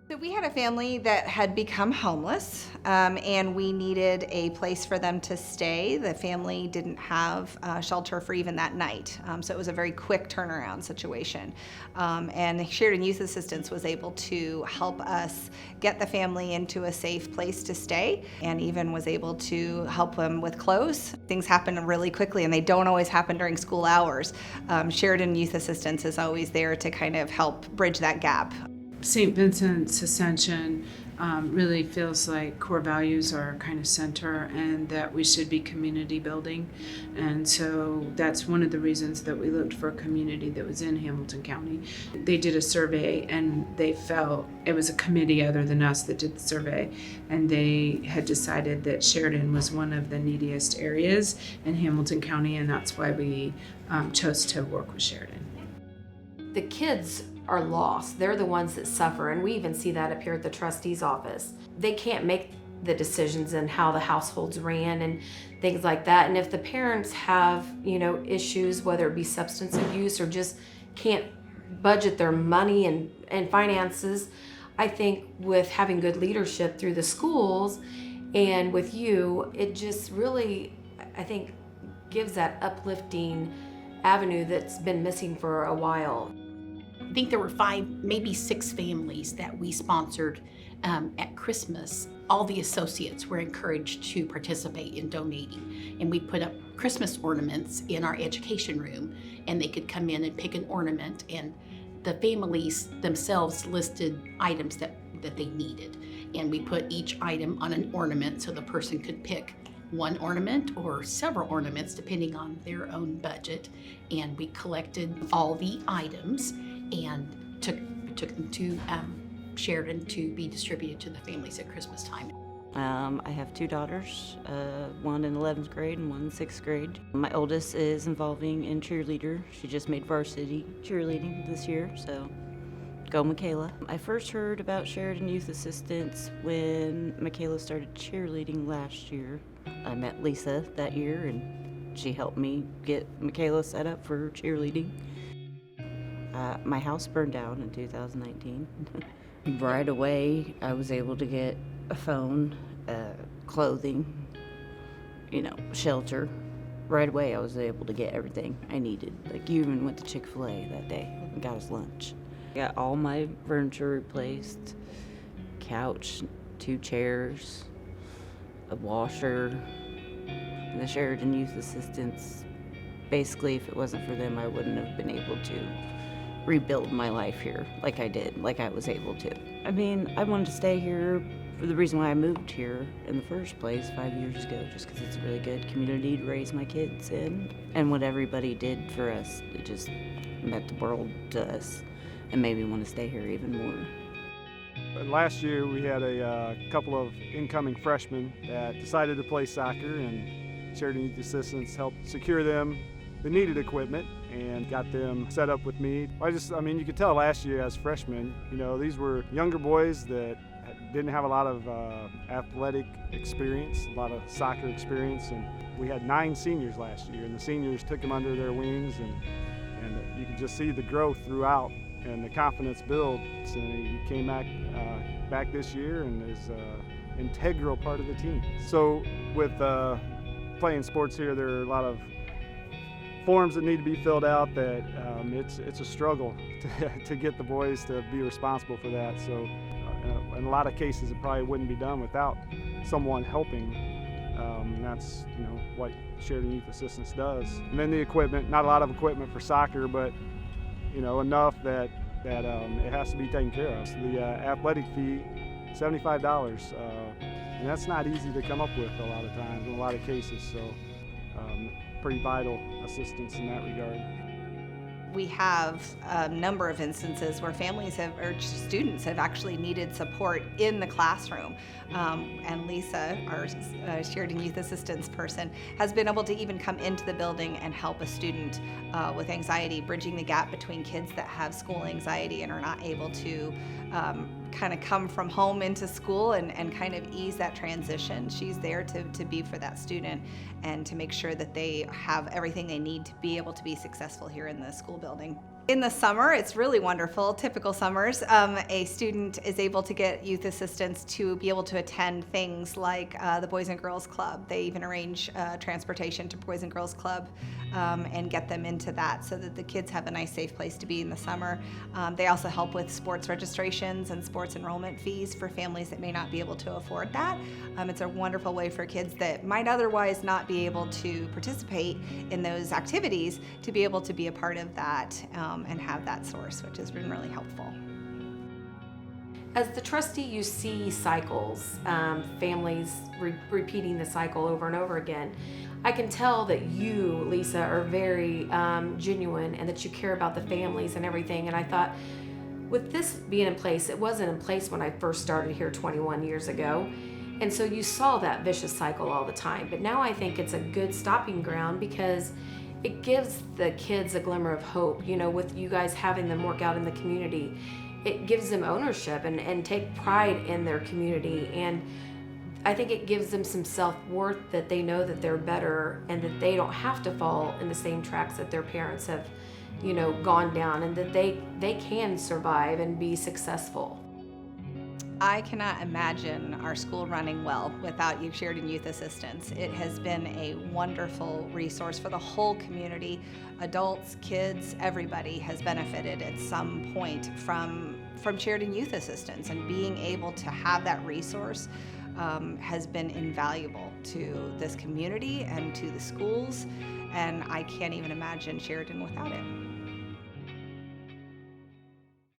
So we had a family that had become homeless, and we needed a place for them to stay. The family didn't have shelter for even that night, so it was a very quick turnaround situation. And Sheridan Youth Assistance was able to help us get the family into a safe place to stay, and even was able to help them with clothes. Things happen really quickly, and they don't always happen during school hours. Sheridan Youth Assistance is always there to kind of help bridge that gap. St. Vincent's Ascension really feels like core values are kind of center and that we should be community building. And so that's one of the reasons that we looked for a community that was in Hamilton County. They did a survey and they felt it was a committee other than us that did the survey, and they had decided that Sheridan was one of the neediest areas in Hamilton County, and that's why we chose to work with Sheridan. The kids are lost. They're the ones that suffer, and we even see that up here at the trustee's office. They can't make the decisions in how the households ran and things like that. And if the parents have, issues, whether it be substance abuse or just can't budget their money and finances, I think with having good leadership through the schools and with you, it just really, I think, gives that uplifting avenue that's been missing for a while. I think there were 5, maybe 6 families that we sponsored at Christmas. All the associates were encouraged to participate in donating, and we put up Christmas ornaments in our education room, and they could come in and pick an ornament, and the families themselves listed items that they needed, and we put each item on an ornament so the person could pick one ornament or several ornaments depending on their own budget, and we collected all the items and took them to Sheridan to be distributed to the families at Christmas time. I have 2 daughters, one in 11th grade and one in 6th grade. My oldest is involving in cheerleader. She just made varsity cheerleading this year, so go Michaela. I first heard about Sheridan Youth Assistance when Michaela started cheerleading last year. I met Lisa that year, and she helped me get Michaela set up for cheerleading. My house burned down in 2019. Right away, I was able to get a phone, clothing, shelter. Right away, I was able to get everything I needed. Like, you even went to Chick-fil-A that day and got us lunch. Got all my furniture replaced, couch, 2 chairs, a washer. The Sheridan Youth Assistance, basically, if it wasn't for them, I wouldn't have been able to rebuild my life here like I did, like I was able to. I mean, I wanted to stay here for the reason why I moved here in the first place 5 years ago, just because it's a really good community to raise my kids in. And what everybody did for us, it just meant the world to us and made me want to stay here even more. Last year we had a couple of incoming freshmen that decided to play soccer, and Sheridan Youth Assistance helped secure them the needed equipment and got them set up with me. You could tell last year as freshmen, these were younger boys that didn't have a lot of athletic experience, a lot of soccer experience, and we had 9 seniors last year, and the seniors took them under their wings, and you could just see the growth throughout and the confidence build. And he came back this year and is an integral part of the team. So with playing sports here, there are a lot of forms that need to be filled out that it's a struggle to get the boys to be responsible for that. So in a lot of cases it probably wouldn't be done without someone helping. And that's what Sheridan Youth Assistance does. And then the equipment, not a lot of equipment for soccer, but enough that it has to be taken care of. So the athletic fee, $75, and that's not easy to come up with a lot of times in a lot of cases. So pretty vital assistance in that regard. We have a number of instances where families or students have actually needed support in the classroom. And Lisa, our Sheridan Youth Assistance person, has been able to even come into the building and help a student with anxiety, bridging the gap between kids that have school anxiety and are not able to kind of come from home into school and kind of ease that transition. She's there to be for that student and to make sure that they have everything they need to be able to be successful here in the school building. In the summer, it's really wonderful. Typical summers, a student is able to get youth assistance to be able to attend things like the Boys and Girls Club. They even arrange transportation to Boys and Girls Club and get them into that so that the kids have a nice, safe place to be in the summer. They also help with sports registrations and sports enrollment fees for families that may not be able to afford that. It's a wonderful way for kids that might otherwise not be able to participate in those activities to be able to be a part of that and have that source, which has been really helpful. As the trustee, you see cycles, families repeating the cycle over and over again. I can tell that you, Lisa, are very genuine and that you care about the families and everything. And I thought, with this being in place, it wasn't in place when I first started here 21 years ago. And so you saw that vicious cycle all the time. But now I think it's a good stopping ground because it gives the kids a glimmer of hope, you know, with you guys having them work out in the community. It gives them ownership and take pride in their community. And I think it gives them some self-worth that they know that they're better and that they don't have to fall in the same tracks that their parents have, you know, gone down, and that they can survive and be successful. I cannot imagine our school running well without Sheridan Youth Assistance. It has been a wonderful resource for the whole community. Adults, kids, everybody has benefited at some point from Sheridan Youth Assistance, and being able to have that resource has been invaluable to this community and to the schools, and I can't even imagine Sheridan without it.